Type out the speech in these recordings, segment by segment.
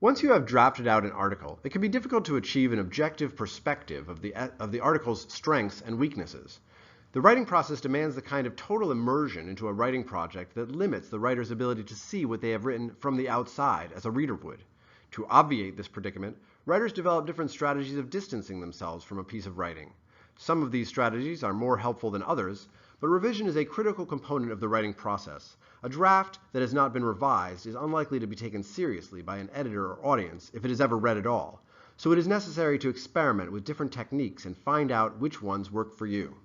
Once you have drafted out an article, it can be difficult to achieve an objective perspective of the article's strengths and weaknesses. The writing process demands the kind of total immersion into a writing project that limits the writer's ability to see what they have written from the outside as a reader would. To obviate this predicament, writers develop different strategies of distancing themselves from a piece of writing. Some of these strategies are more helpful than others, but revision is a critical component of the writing process. A draft that has not been revised is unlikely to be taken seriously by an editor or audience if it is ever read at all, so it is necessary to experiment with different techniques and find out which ones work for you.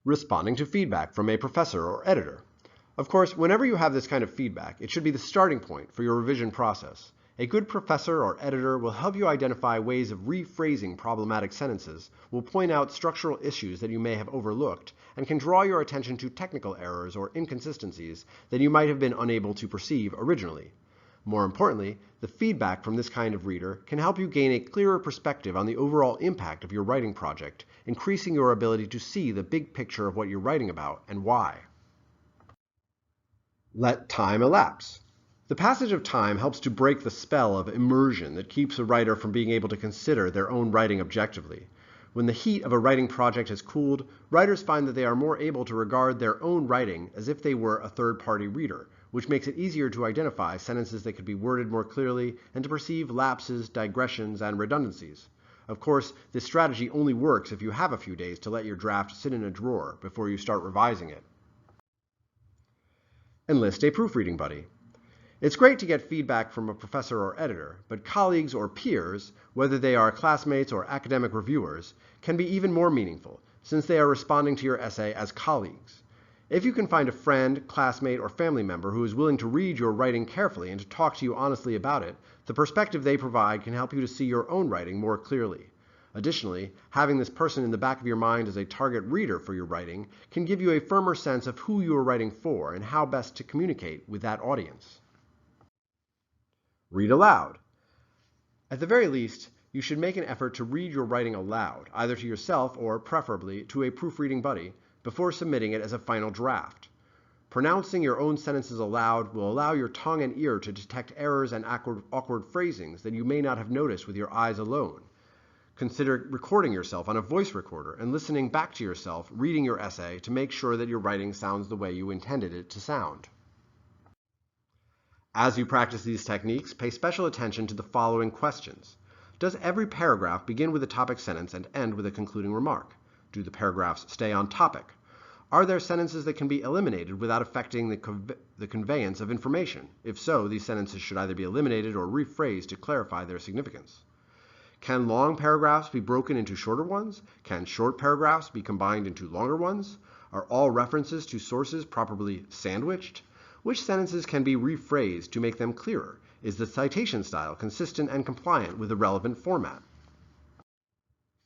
Responding to feedback from a professor or editor. Of course, whenever you have this kind of feedback, it should be the starting point for your revision process. A good professor or editor will help you identify ways of rephrasing problematic sentences, will point out structural issues that you may have overlooked, and can draw your attention to technical errors or inconsistencies that you might have been unable to perceive originally. More importantly, the feedback from this kind of reader can help you gain a clearer perspective on the overall impact of your writing project, increasing your ability to see the big picture of what you're writing about and why. Let time elapse. The passage of time helps to break the spell of immersion that keeps a writer from being able to consider their own writing objectively. When the heat of a writing project has cooled, writers find that they are more able to regard their own writing as if they were a third-party reader, which makes it easier to identify sentences that could be worded more clearly and to perceive lapses, digressions, and redundancies. Of course, this strategy only works if you have a few days to let your draft sit in a drawer before you start revising it. Enlist a proofreading buddy. It's great to get feedback from a professor or editor, but colleagues or peers, whether they are classmates or academic reviewers, can be even more meaningful, since they are responding to your essay as colleagues. If you can find a friend, classmate, or family member who is willing to read your writing carefully and to talk to you honestly about it, the perspective they provide can help you to see your own writing more clearly. Additionally, having this person in the back of your mind as a target reader for your writing can give you a firmer sense of who you are writing for and how best to communicate with that audience. Read aloud. At the very least, you should make an effort to read your writing aloud, either to yourself or, preferably, to a proofreading buddy, before submitting it as a final draft. Pronouncing your own sentences aloud will allow your tongue and ear to detect errors and awkward phrasings that you may not have noticed with your eyes alone. Consider recording yourself on a voice recorder and listening back to yourself reading your essay to make sure that your writing sounds the way you intended it to sound. As you practice these techniques, pay special attention to the following questions. Does every paragraph begin with a topic sentence and end with a concluding remark? Do the paragraphs stay on topic? Are there sentences that can be eliminated without affecting the conveyance of information? If so, these sentences should either be eliminated or rephrased to clarify their significance. Can long paragraphs be broken into shorter ones? Can short paragraphs be combined into longer ones? Are all references to sources properly sandwiched? Which sentences can be rephrased to make them clearer? Is the citation style consistent and compliant with the relevant format?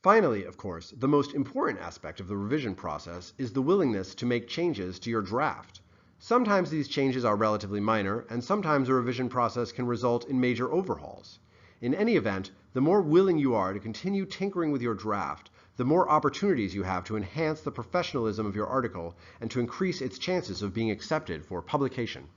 Finally, of course, the most important aspect of the revision process is the willingness to make changes to your draft. Sometimes these changes are relatively minor, and sometimes a revision process can result in major overhauls. In any event, the more willing you are to continue tinkering with your draft, the more opportunities you have to enhance the professionalism of your article and to increase its chances of being accepted for publication.